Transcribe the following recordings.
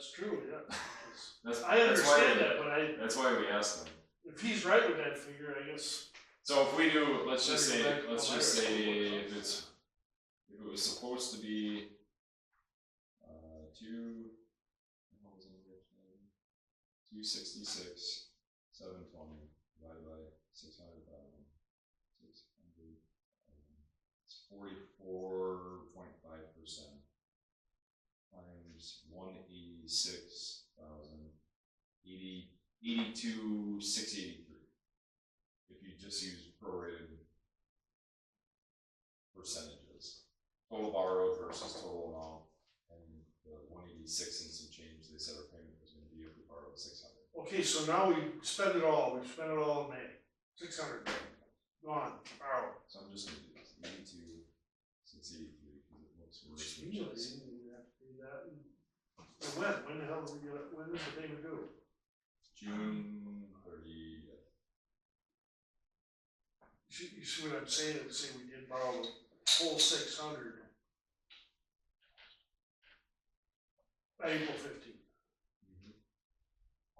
that's true, yeah. That's I understand that, but that's why we asked him. if he's right with that figure, I guess. So if we do, let's just say Palmyra, if it was supposed to be 266, 720 divided by 600,000, 600, it's 44.5% times 186,000, 82,683. If you just use prorated percentages, total borrowed versus total amount, and the 186 and some change they said our payment was going to be if we borrowed 600. Okay, so now we spend it all. We spent it all in May. 600 gone. Borrowed. So I'm just going to do this 82,683 because it looks worse. We have to do that. When? When the hell do we get it? When is the payment due? June 30th. You see what I'm saying? Say we did borrow the whole 600 by April 15th.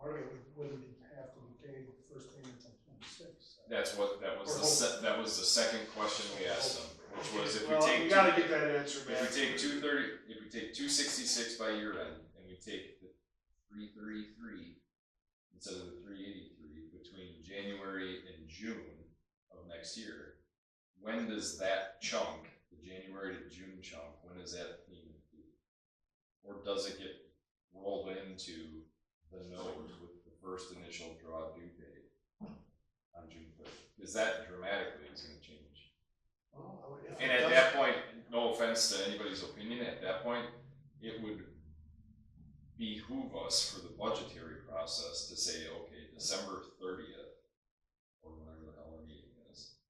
Or it wouldn't have to be paid first payment on 26. That was the second question we asked them, which was if we gotta get that answer back. If we take 266 by year end and we take the 333 instead of the 383 between January and June of next year, when does that chunk, the January to June chunk, when is that payment due? Or does it get rolled into the note with the first initial draw due date on June 30th? Because that dramatically is going to change. And at that point, no offense to anybody's opinion, at that point, it would behoove us for the budgetary process to say, okay, December 30th, or whenever the hell our meeting is,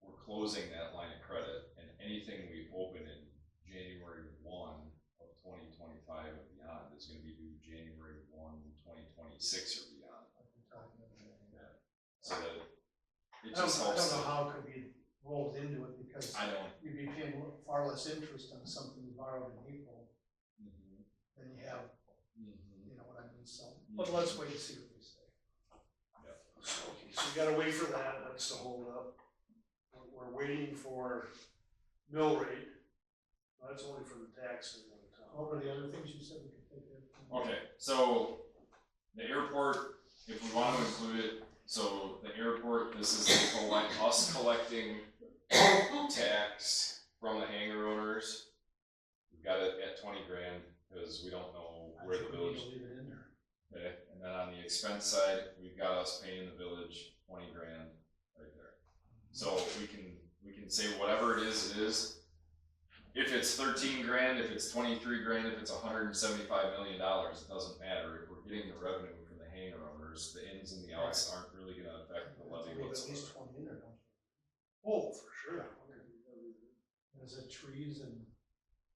we're closing that line of credit, and anything we open in January 1 of 2025 and beyond is going to be due January 1, 2026 or beyond. Yeah. So that it just helps. I don't know how it could be rolled into it because you'd be paying far less interest on something you borrowed in April than you have, you know what I mean? So, but let's wait and see what they say. Yeah. So we gotta wait for that. That's the hold up. We're waiting for mill rate. That's only for the tax thing. What were the other things you said we could take there? Okay, so the airport, if we want to include it, so the airport, this is us collecting tax from the hangar owners. We've got it at 20 grand because we don't know where the village. Leave it in there. Okay, and then on the expense side, we've got us paying the village 20 grand right there. So we can say whatever it is. If it's 13 grand, if it's 23 grand, if it's $175 million, it doesn't matter. If we're getting the revenue from the hangar owners, the ins and the outs aren't really going to affect the levy whatsoever. At least 20 in there, don't you? Oh, for sure. Is it trees and?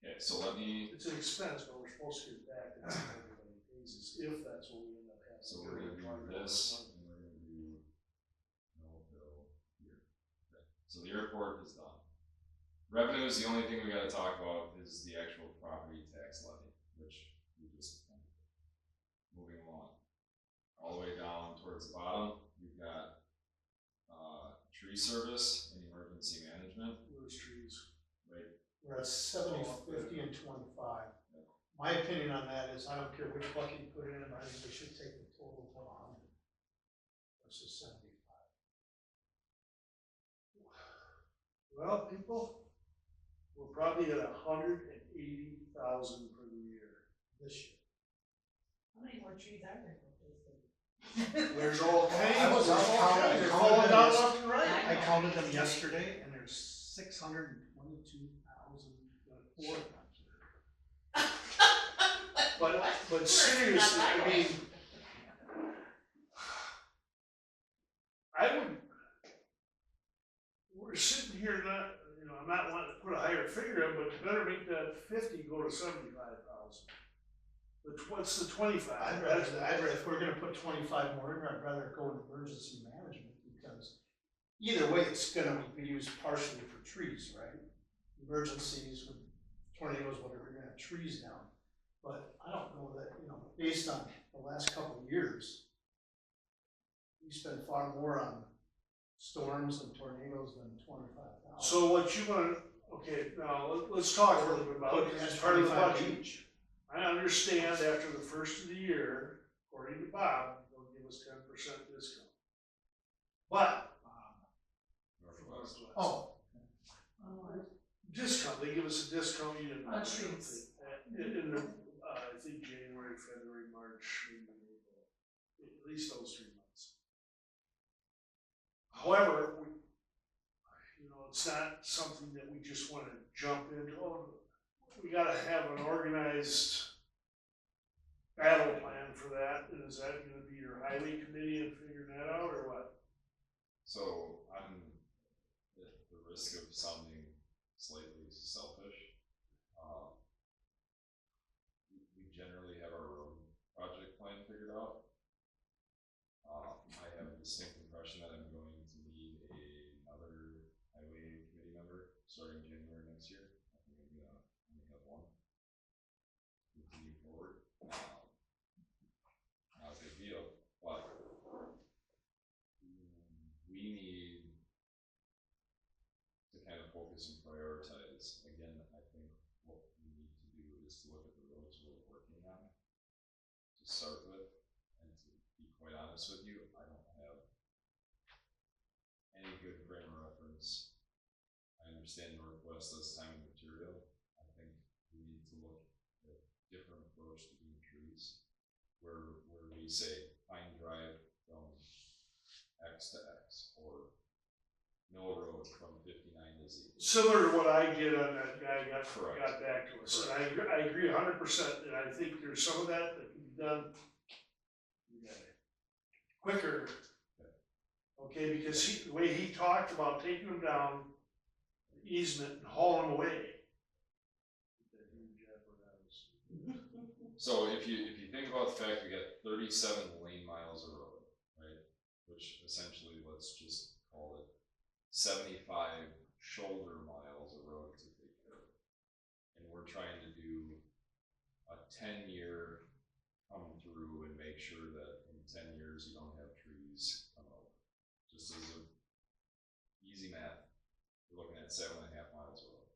Okay, so let me. It's an expense, but we're supposed to get it back. That's what everybody pays us if that's what we end up having. So we're going to do this, and we're going to do no bill here. Okay. So the airport is done. Revenue is the only thing we got to talk about is the actual property tax levy, which we just moving along. All the way down towards the bottom, we've got tree service and emergency management. Where's trees? Right. We're at 70, 50, and 25. Yeah. My opinion on that is I don't care which bucket you put it in, I think we should take the total to 100 versus 75. Well, people, we're probably at 180,000 for the year this year. How many more trees are there? There's all kinds. I was counting. They're falling out left and right. I counted them yesterday, and there's 622,004. But seriously, I mean, we're sitting here not, I'm not wanting to put a higher figure in, but better make that 50 go to 75,000. What's the 25? I'd rather, if we're gonna put 25 more in, I'd rather go in emergency management because either way, it's gonna be used partially for trees, right? Emergencies with tornadoes, whatever, you're gonna have trees down. But I don't know that, based on the last couple of years, we spend far more on storms and tornadoes than 25,000. So what you wanna, okay, now let's talk a little bit about it, 'cause it's part of the budget. each. I understand after the first of the year, according to Bob, they'll give us 10% discount. But, Northwest. Oh, discount, they give us a discount, you didn't. On trees. In the, I think January, February, March, maybe April, at least those 3 months. However, it's not something that we just wanna jump into, we gotta have an organized battle plan for that, and is that gonna be your highway committee and figuring that out, or what? So I'm at the risk of sounding slightly selfish. We generally have our road project plan figured out. I have a distinct impression that I'm going to need another highway committee member starting January next year. I think I'm gonna only have one. Continue forward. Not a big deal, but we need to kind of focus and prioritize. Again, I think what we need to do is to look at the roads we're working on to start with, and to be quite honest with you, I don't have any good frame of reference. I understand Northwest does time and material. I think we need to look at a different approach to doing trees, where we say Pine Drive from X to X, or Mill Road from 59 to Z. Similar to what I get on that guy got Correct. back to us, and I agree 100%, and I think there's some of that can be done quicker. Okay, because the way he talked about taking them down the easement and hauling them away. So if you think about the fact we got 37 lane miles of road, right, which essentially, let's just call it 75 shoulder miles of road to take care of, and we're trying to do a 10-year come through and make sure that in 10 years you don't have trees come over. Just as a easy math, we're looking at 7.5 miles of road.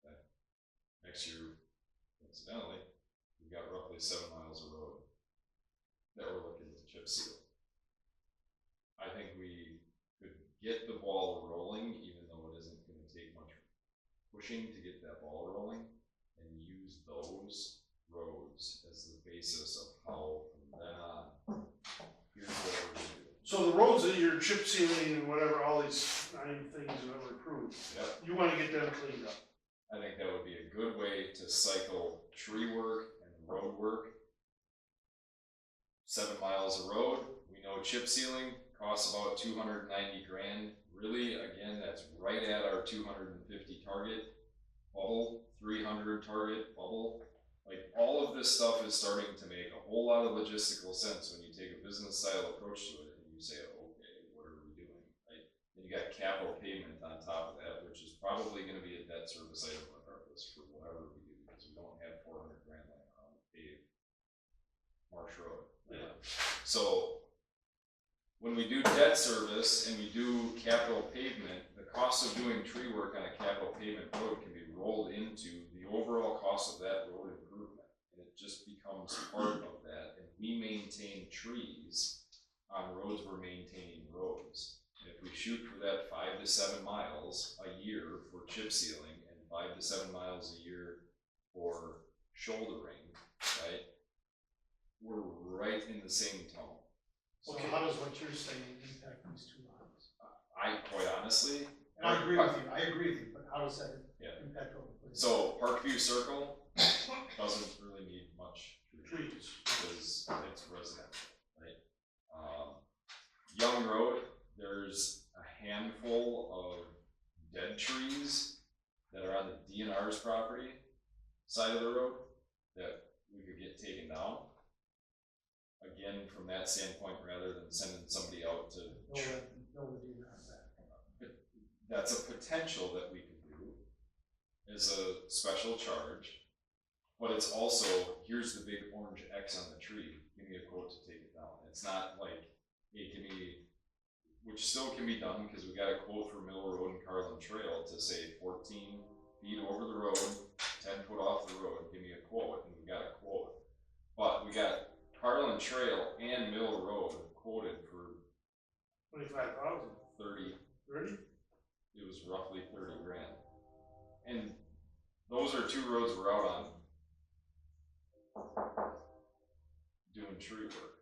Okay. Next year, incidentally, we've got roughly 7 miles of road that we're looking to chip seal. I think we could get the ball rolling, even though it isn't going to take much pushing to get that ball rolling, and use those roads as the basis of how from then on, here's what we're going to do. So the roads that you're chip sealing and whatever, all these 9 things that were approved, Yep. you wanna get them cleaned up. I think that would be a good way to cycle tree work and road work. 7 miles of road, we know chip sealing costs about 290 grand. Really, again, that's right at our 250 target bubble, 300 target bubble. Like, all of this stuff is starting to make a whole lot of logistical sense when you take a business style approach to it and you say, okay, what are we doing, right? And you got capital payment on top of that, which is probably going to be a debt service item regardless for whatever we do, because we don't have 400 grand laying around to pave Marsh Road. Right? So when we do debt service and we do capital pavement, the cost of doing tree work on a capital pavement road can be rolled into the overall cost of that road improvement, and it just becomes part of that. And we maintain trees on roads, we're maintaining roads. And if we shoot for that 5 to 7 miles a year for chip sealing and 5 to 7 miles a year for shouldering, right, we're right in the same tone. So how does what you're saying impact these 2 lines? I quite honestly, And I agree with you, but how does that impact what we're putting? so Parkview Circle doesn't really need much Trees. because it's residential, right? Young Road, there's a handful of dead trees that are on the DNR's property side of the road that we could get taken down. Again, from that standpoint, rather than sending somebody out to that's a potential that we could do as a special charge but it's also, here's the big orange X on the tree, give me a quote to take it down. It's not like, hey, give me, which still can be done, because we got a quote for Mill Road and Carlin Trail to say 14 feet over the road, 10 foot off the road, give me a quote, and we got a quote. But we got Carlin Trail and Mill Road quoted for 25,000. 30. 30? It was roughly 30 grand. And those are two roads we're out on doing tree work.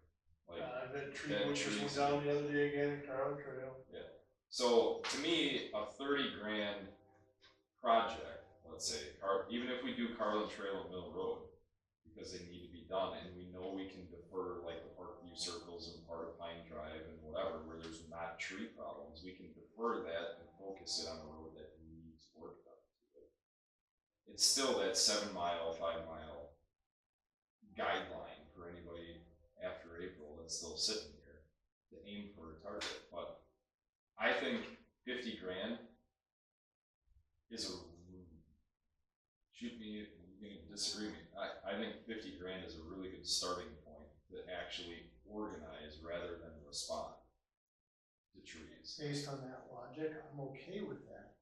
Like, I bet tree dead bushes went trees. down the other day again in Carlin Trail. Yeah. So to me, a 30 grand project, let's say, even if we do Carlin Trail and Mill Road, because they need to be done, and we know we can defer like the Parkview Circles and part of Pine Drive and whatever, where there's not tree problems, we can defer that and focus it on a road that needs work done to it. It's still that 7 mile, 5 mile guideline for anybody after April that's still sitting here to aim for a target. But I think 50 grand is a, shoot me, you can disagree with me. I think 50 grand is a really good starting point to actually organize rather than respond to trees. Based on that logic, I'm okay with that.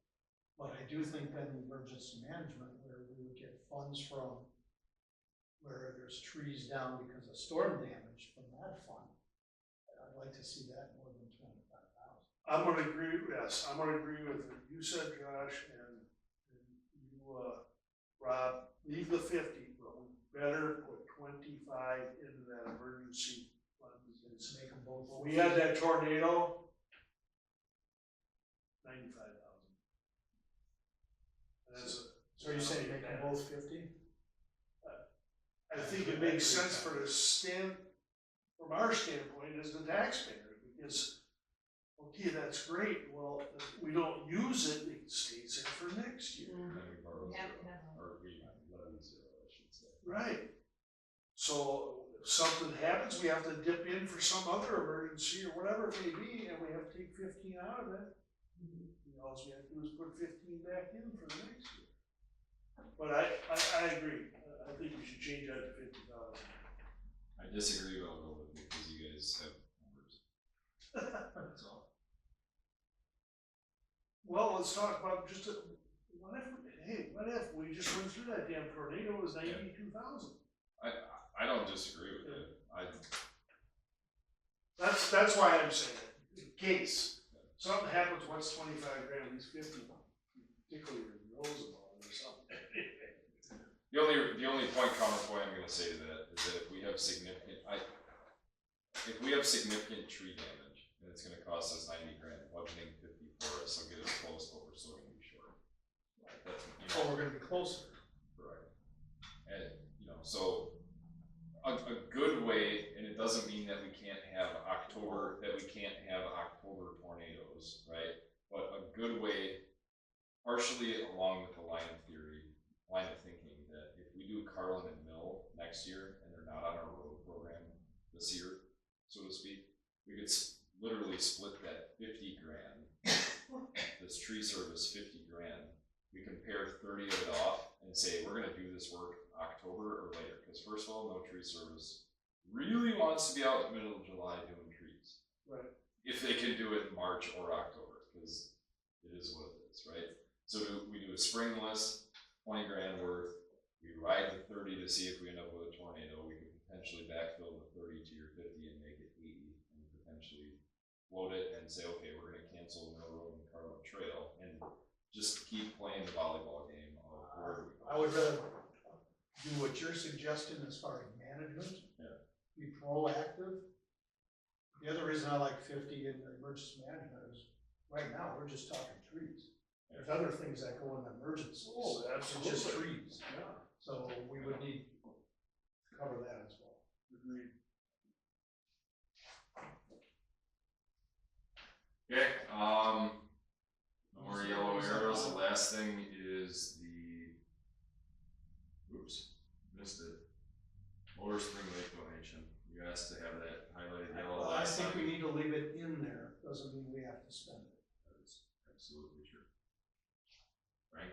But I do think then emergency management, where we would get funds from where there's trees down because of storm damage from that fund, I'd like to see that more than 25,000. I'm gonna agree, yes, I'm gonna agree with what you said, Josh, and you, Rob, leave the 50, but we better put 25 into that emergency fund. Let's make them both. When we had that tornado, 95,000. That's So you're saying make them both 50? I think it makes sense for the from our standpoint as the taxpayer, because, okay, that's great, well, if we don't use it, it stays there for next year. And we borrow Yeah, zero, yeah. or we levy zero, I should say. Right. So if something happens, we have to dip in for some other emergency or whatever it may be, and we have to take 15 out of it. All we have to do is put 15 back in for the next year. But I agree. I think we should change that to 50,000. I disagree about it because you guys have numbers. That's all. Well, let's talk about just what if we just went through that damn tornado, it was 92,000. I don't disagree with it. That's why I'm saying it. In case something happens, what's 25 grand, at least 50, particularly in Roosevelt or something. The only counterpoint I'm going to say to that is that if we have significant tree damage and it's going to cost us 90 grand, budgeting 50 for us, will get us close, but we're still going to be short. That's, Oh, we're gonna be closer. correct. And so a good way, and it doesn't mean that we can't have October tornadoes, right? But a good way, partially along with the line of thinking, that if we do Carlin and Mill next year and they're not on our road program this year, so to speak, we could literally split that 50 grand, this tree service 50 grand, we can pair 30 of it off and say, we're gonna do this work October or later, because first of all, no tree service really wants to be out in the middle of July doing trees. Right. If they can do it in March or October, because it is what it is, right? So we do a spring list, 20 grand worth, we ride the 30 to see if we end up with a tornado, we could potentially backfill the 30 to your 50 and make it 80, and potentially load it and say, okay, we're gonna cancel Mill Road and Carlin Trail, and just keep playing the volleyball game of where we go. I would rather do what you're suggesting as far as management. Yeah. Be proactive. The other reason I like 50 in the emergency management is right now, we're just talking trees. There's other things that go in the emergencies. Oh, It's just absolutely. trees. So we would need to cover that as well. Agreed. Okay, no more yellow arrows. The last thing is missed it. Motor Spring Lake donation. You asked to have that highlighted yellow Well, I last think time. we need to leave it in there, doesn't mean we have to spend it. That is absolutely true. Frank,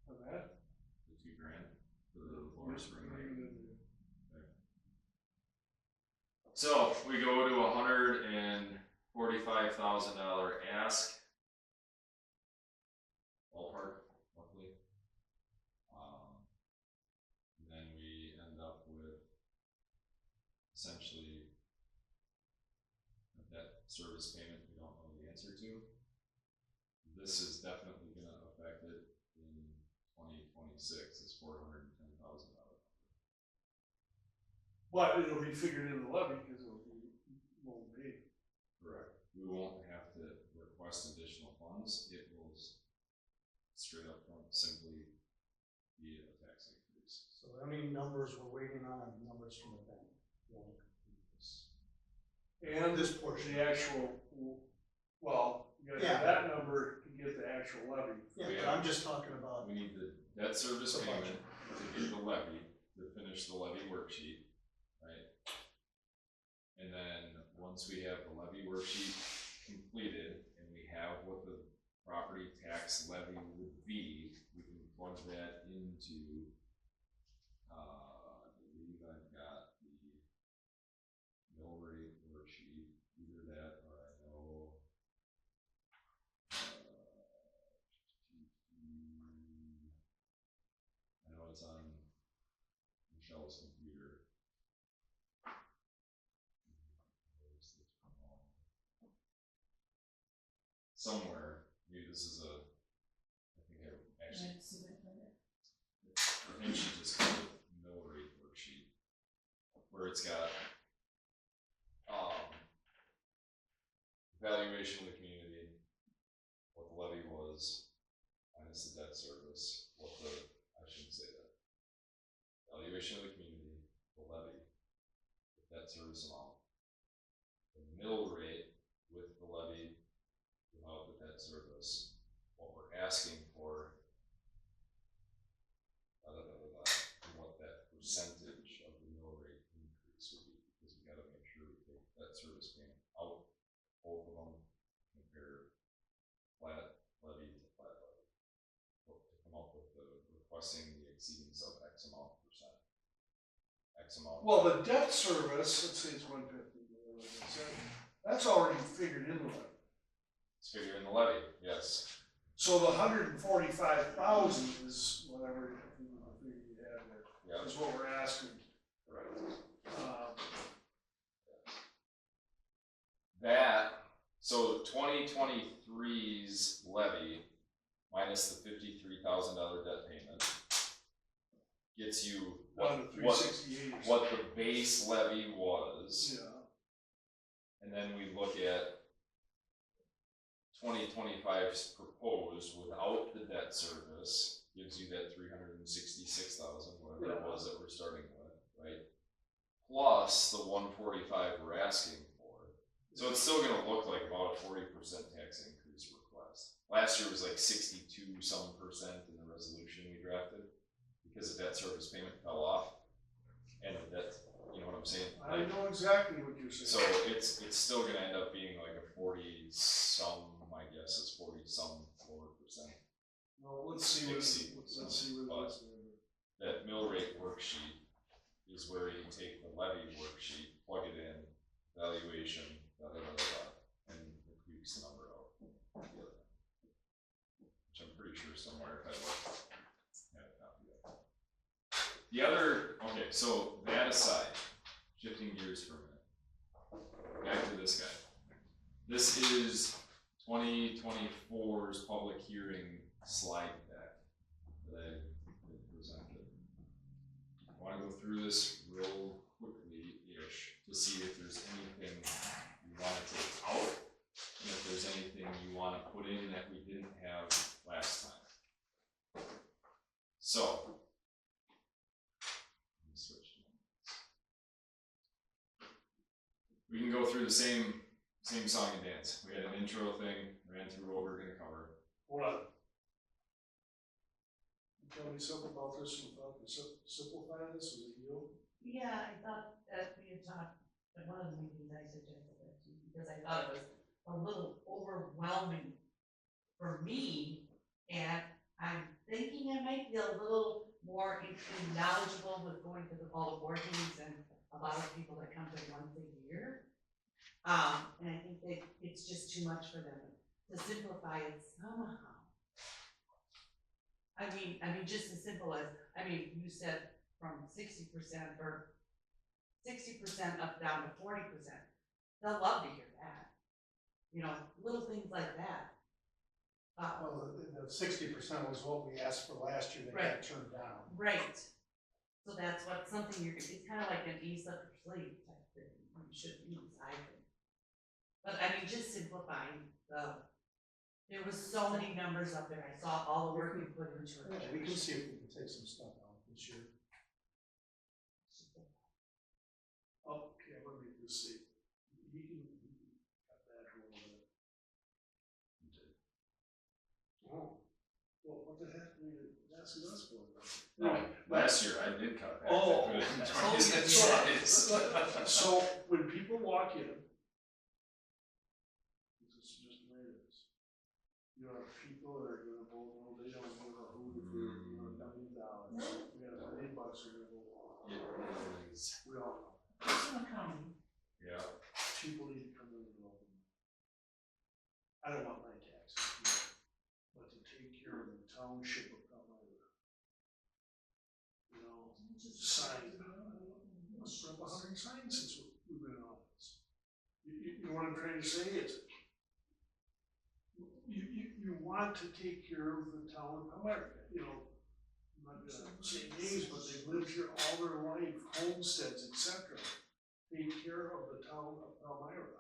For that, the $2 grand. Lower Spring Lake. So we go to $145,000 ask. Ballpark, roughly. And then we end up with essentially that service payment we don't know the answer to. This is definitely going to affect it in 2026. It's $410,000. But it'll be figured in the levy because it'll be won't be. Correct. We won't have to request additional funds. It will straight up front simply be a tax increase. So any numbers we're waiting on are numbers from the bank. And this portion. The actual, well, you gotta have that number to get the actual levy. Yeah, but I'm just talking about. We need the debt service The payment budget. to get the levy, to finish the levy worksheet, right? And then once we have the levy worksheet completed and we have what the property tax levy would be, we can plug that into, I believe I've got the mill rate worksheet, either that or I know, it's on Michelle's computer. Somewhere, maybe this is I think she just called it mill rate worksheet, where it's got valuation of the community, what the levy was, minus the debt service, I shouldn't say that. Valuation of the community, the levy, the debt service amount, the mill rate with the levy without the debt service, what we're asking for, and what that percentage of the mill rate increase would be, because we gotta make sure we take that service payment out, both of them, compare flat levy to flat levy, to come up with the requesting the exceedance of X amount percent. X amount. Well, the debt service, let's say it's 150, that's already figured in the levy. It's figured in the levy, yes. So the 145,000 is whatever you have there. Yep. Is what we're asking. Correct. So 2023's levy minus the $53,000 debt payment gets you Down to 368. what the base levy was. Yeah. And then we look at 2025's proposed without the debt service, gives you that 366,000, whatever it was that we're starting with, right? Plus the 145 we're asking for. So it's still gonna look like about a 40% tax increase request. Last year was like 62% in the resolution we drafted because the debt service payment fell off. And the debt, you know what I'm saying? I know exactly what you're saying. So it's still gonna end up being like a 40-some, my guess is 40-some %. Well, let's see what it is. That mill rate worksheet is where you take the levy worksheet, plug it in, valuation, and it tweaks the number out. Which I'm pretty sure somewhere if I look, have a copy of. The other, okay, so that aside, shifting gears for a minute, back to this guy. This is 2024's public hearing slide deck that I presented. I want to go through this real quickly-ish to see if there's anything you want to take out and if there's anything you want to put in that we didn't have last time. So, let me switch to we can go through the same song and dance. We had an intro thing, ran through what we're going to cover. Hold on. Tell me something about this and about the simplify this, was it you? Yeah, I thought that we had talked at one of the meetings, I suggested that too, because I thought it was a little overwhelming for me, and I'm thinking it might be a little more knowledgeable with going to all the board meetings and a lot of people that come to once a year. And I think that it's just too much for them to simplify it somehow. I mean, just as simple as, you said from 60% or 60% up down to 40%. They'll love to hear that. You know, little things like that. Well, the 60% was what we asked for last year, that got turned down. Right. So that's what something it's kind of like an ease up your sleeve type thing. You should use, I think. But just simplifying there was so many numbers up there. I saw all the work we put into it. Yeah, we can see if we can take some stuff out this year. Okay, let me just see. You can cut that a little bit. Oh, well, what the heck were you asking us for? Last year I did cut back. Oh, okay. So when people walk in, this is just the way it is. You have people that are gonna vote, well, they don't give a hoot if they're, $1 million. We have $8 are gonna vote. It is. We all know. It's in the county. Yeah. People need to come in and vote. I don't want my taxes, but to take care of the township of Palmyra. You know, sign, let's put up 100 signs since we've been in office. You know what I'm trying to say is, you want to take care of the town of Palmyra. You know, I'm not gonna say names, but they've lived here all their life, homesteads, etc. Take care of the town of Palmyra.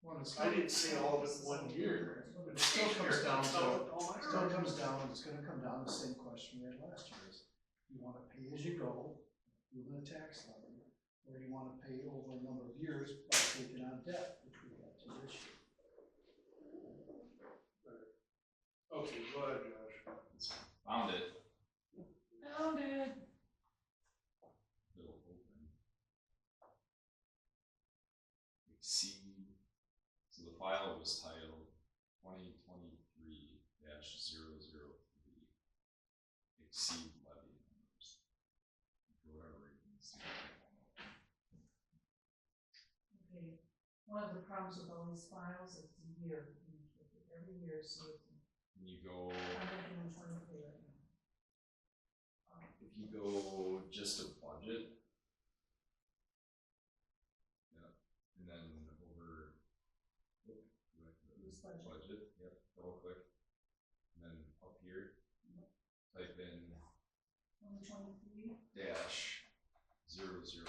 Well, I didn't say all of it in 1 year. It still comes down to, Palmyra. it's gonna come down to the same question we had last year is, you wanna pay as you go, doing a tax levy, or you wanna pay over a number of years by taking on debt, which we got to this year. Okay, go ahead, Josh. Found it. Found it. Little open. Exceed. So the file was titled 2023-003. Exceed levy numbers. For whatever reason. Okay. One of the problems with all these files is the year. Every year, so it's. When you go. I'm looking in 23 right now. If you go just a budget. Yeah. And then over. Budget. Yep. Double click. And then up here. Type in. 23. Dash 003.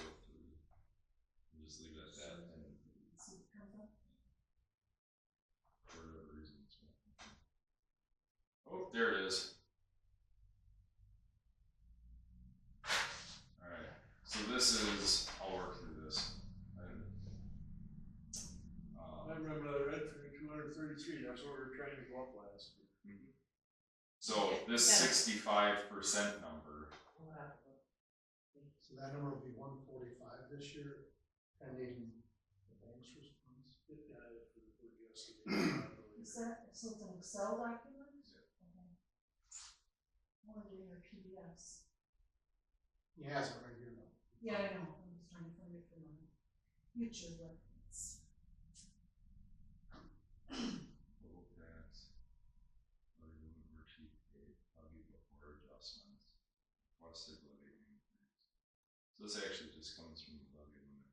And just leave it at that. And See what comes up. for whatever reason. Oh, there it is. Alright, so this is, I'll work through this. I remember that red for 233, that's what we were trying to go up last year. So this 65% number. So that number will be 145 this year, pending the bank's response. Yeah, for the yesterday. Is that, so it's an Excel document? Okay. Or doing your PDFs? He has it right here though. Yeah, I know, I'm just trying to find it for my future reference. Total tax. Levy limit worksheet paid, levy before adjustments. Requested levy increase. So this actually just comes from the levy limit.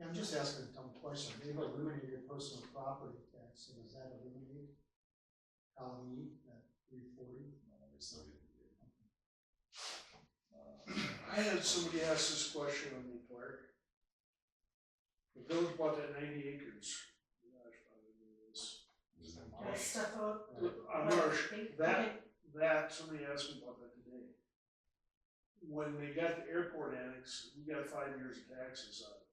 Yeah, I'm just asking a dumb question. They've eliminated your personal property tax, so does that eliminate column E at 340? No, we still get the I had somebody ask this question of me, Clark. The village bought that 90 acres. Gosh, probably knew this. That stuff out. On Marsh, that, somebody asked me about that today. When they got the airport annex, we got 5 years of taxes on it.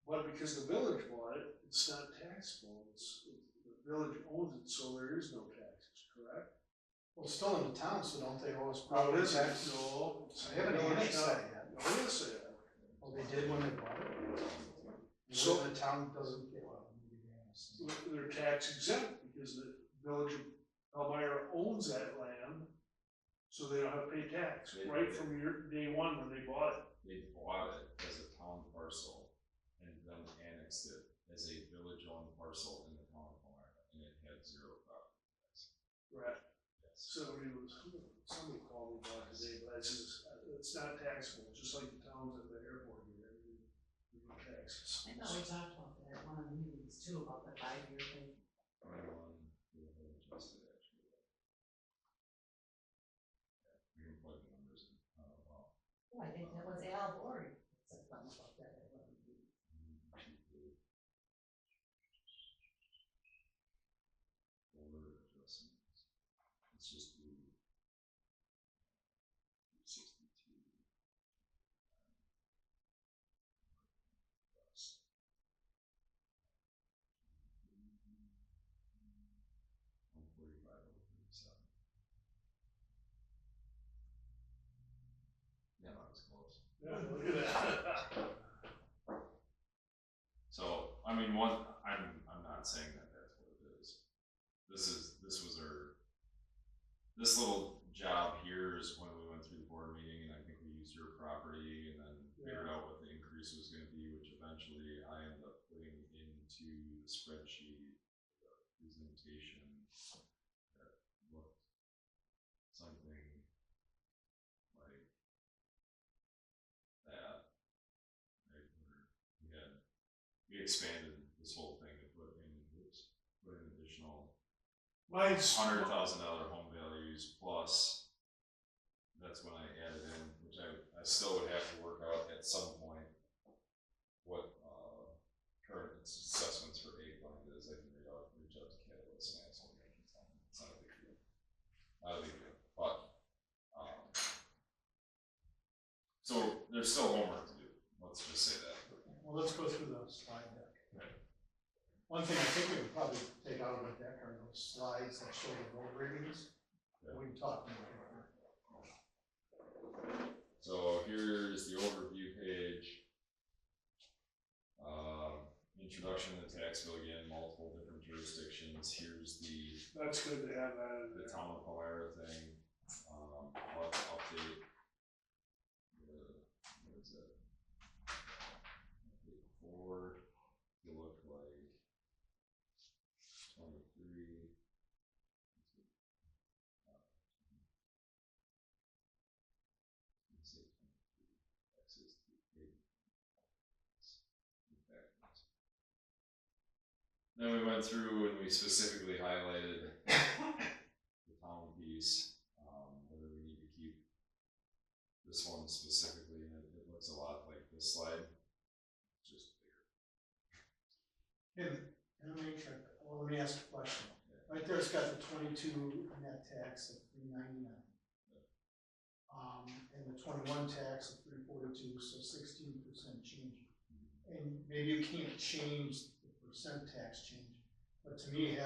But because the village bought it, it's not taxable. The village owns it, so there is no taxes, correct? Well, it's still in the town, so don't they owe us Well, property it is, tax? no. They haven't annexed that yet. No, it is that. Well, they did when they bought it. So- So the town doesn't get, well, maybe they annexed it. They're tax exempt because the village of Palmyra owns that land. So they don't have to pay tax, right from your day one when they bought it. They bought it as a town parcel and then annexed it as a village-owned parcel in the town of Palmyra, and it had 0 property tax. Right. Yes. Somebody called me about it today, but I says, it's not taxable, just like the towns at the airport here, everything, taxes. I know we talked about that at one of the meetings too, about the 5-year thing. Adjusted actually. We can plug the numbers in. Wow. Oh, I think that was Al Bory said something about that at one of the meetings. Forward adjustments. Let's just do 62. Plus. 145/37. Yeah, that was close. Yeah, look at that. So, I mean, I'm not saying that that's what it is. This was this little job here is when we went through the board meeting, and I think we used your property and then figured out what the increase was gonna be, which eventually I ended up putting into the spreadsheet, the presentation that looked something like that. Right, where we expanded this whole thing to put in additional Mine's, $100,000 home values plus. That's when I added in, which I still would have to work out at some point what current assessments for eggplant is. I can reach out to Catalyst and ask them. It's not a big deal. Not a big deal. But so there's still homework to do. Let's just say that. Well, let's go through the slide deck. Okay. One thing I think we would probably take out of the deck are those slides that show the road ratings. Okay. We talked about that. So here's the overview page. Introduction to the tax bill again, multiple different jurisdictions. Here's that's good to have that in the there. town of Palmyra thing. I'll have to update. What is it? Update forward to look like 23. Then we went through and we specifically highlighted the town piece, whether we need to keep this one specifically, and it looks a lot like this slide, just bigger. Let me ask a question. Yeah. Right there, it's got the 22 net tax of $399. And the 21 tax of $342, so 16% change. And maybe you can't change the percent tax change, but to me,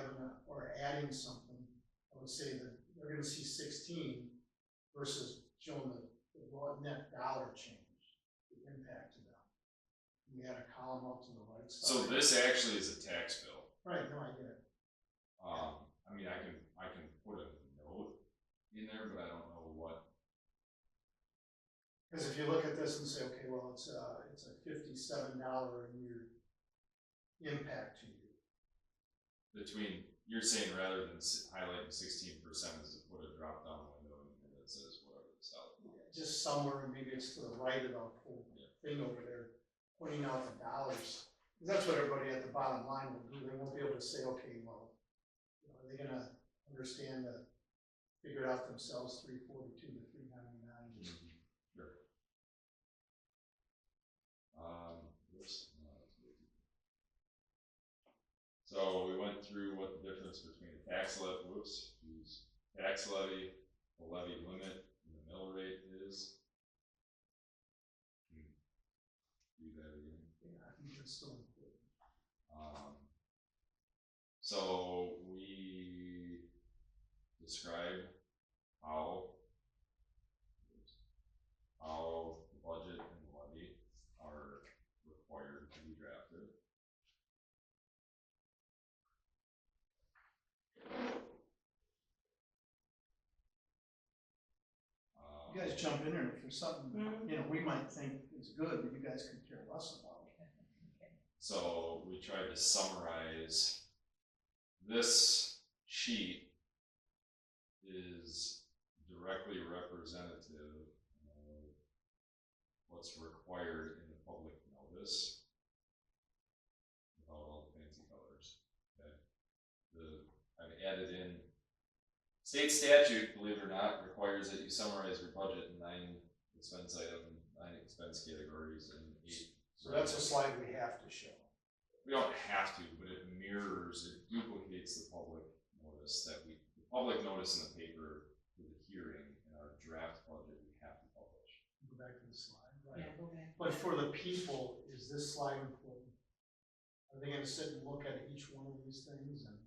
or adding something, I would say that they're going to see 16 versus showing the raw net dollar change, the impact to them. We add a column out to the right side. So this actually is a tax bill. Right, no, I get it. I mean, I can put a note in there, but I don't know what. Because if you look at this and say, okay, well, it's a $57 a year impact to you. You're saying rather than highlighting 16% is to put a drop down window in here that says whatever the south. Yeah, just somewhere, maybe it's to the right of the whole thing over there, pointing out the dollars. Because that's what everybody at the bottom line will do. They won't be able to say, okay, well, are they going to understand to figure it out themselves, 342 to 399? Sure. So we went through what the difference between a tax levy, the levy limit, and the mill rate is. Do that again. Yeah, I think that's still important. So we describe how the budget and the levy are required to be drafted. You guys jump in there if there's something, you know, we might think is good, but you guys could care less about it. So we tried to summarize. This sheet is directly representative of what's required in the public notice without all the fancy colors. Okay. I've added in state statute, believe it or not, requires that you summarize your budget in 9 expense categories and 8. So that's a slide we have to show. We don't have to, but it mirrors, it duplicates the public notice the public notice in the paper for the hearing and our draft budget we have to publish. Go back to the slide, right? Yeah, go back. But for the people, is this slide important? Are they gonna sit and look at each one of these things? And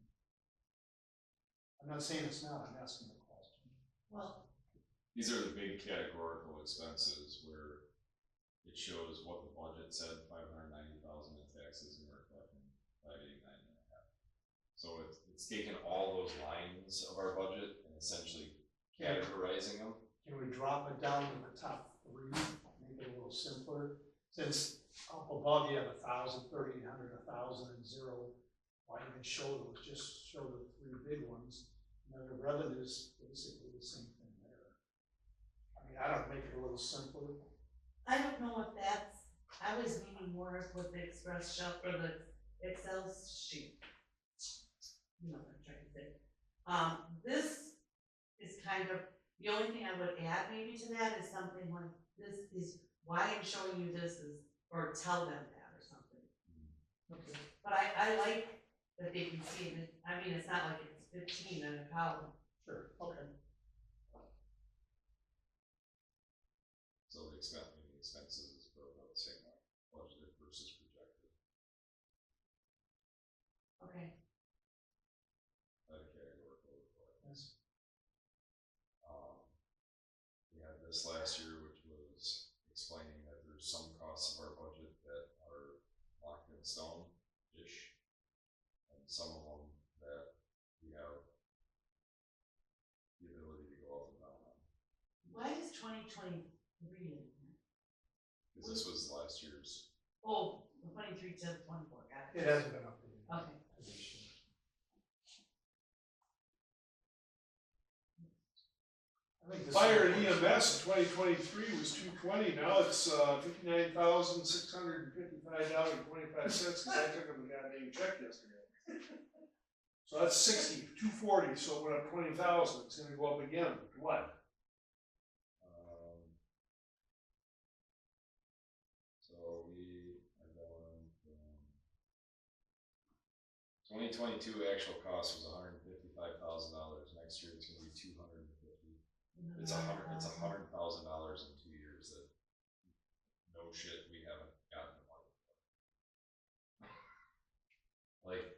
I'm not saying it's not, I'm asking the question. Well, These are the big categorical expenses where it shows what the budget said, 590,000 in taxes, and we're collecting 589.5. So it's taken all those lines of our budget and essentially categorizing them. Can we drop it down to the top 3, make it a little simpler? Since up above you have 1,000, 1,300, 1,000, and 0, why even show those? Just show the 3 big ones. And then the revenue's basically the same thing there. I mean, I don't make it a little simpler. I don't know if that's, I was meaning more with the express shop or the Excel sheet. You know what I'm trying to say. This is kind of, the only thing I would add maybe to that is something like, this is why I'm showing you this is, or tell them that or something. Okay. But I like that they can see it. I mean, it's not like it's 15 in a column. Sure, okay. So the expenses is broken out the same way, budgeted versus projected. Okay. By the categorical report. Yes. We had this last year, which was explaining that there's some costs of our budget that are locked in stone-ish, and some of them that we have the ability to go up and down on. Why is 2023 in here? Because this was last year's. Oh, 23 to 24, got It it. hasn't been updated. Okay. To this year. I think this Fire and is- EMS in 2023 was 220, now it's $59,655.25, because I took them a goddamn check yesterday. So that's 240, so it went up 20,000, it's gonna go up again, what? So we are going from 2022 actual cost was $155,000. Next year it's gonna be $250,000. It's $100,000 in 2 years that no shit we haven't gotten the money for. Like,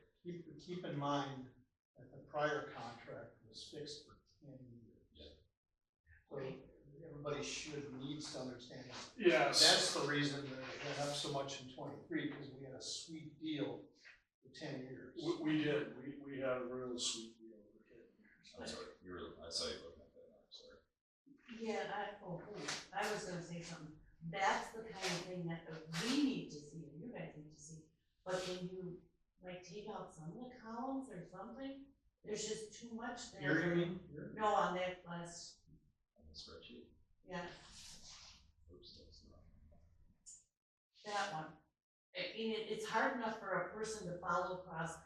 Keep in mind that the prior contract was fixed for 10 years. Yeah. So everybody needs to understand that. Yes. That's the reason that it went up so much in 23, because we had a sweet deal for 10 years. We did, we had a real sweet deal for 10 years. I'm sorry, I saw you looking at that, I'm sorry. Yeah, I was gonna say something. That's the kind of thing that we need to see, and you guys need to see. But when you, like, take out some of the columns or something, there's just too much there. Here, you mean? Here? No, on that last, On the spreadsheet. yeah, Oops, that's not. that one. It's hard enough for a person to follow across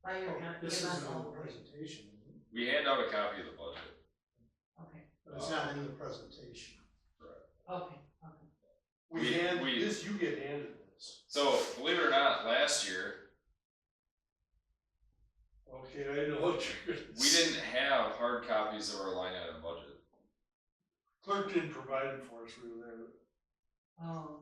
by your. Oh, this isn't on the presentation, is it? We hand out a copy of the budget. Okay, But it's not in the presentation. Correct. okay. You get handed this. So, believe it or not, last year, Okay, I know what you're gonna we didn't have hard copies of our line item budget. Clerk didn't provide it for us, we were there. Oh,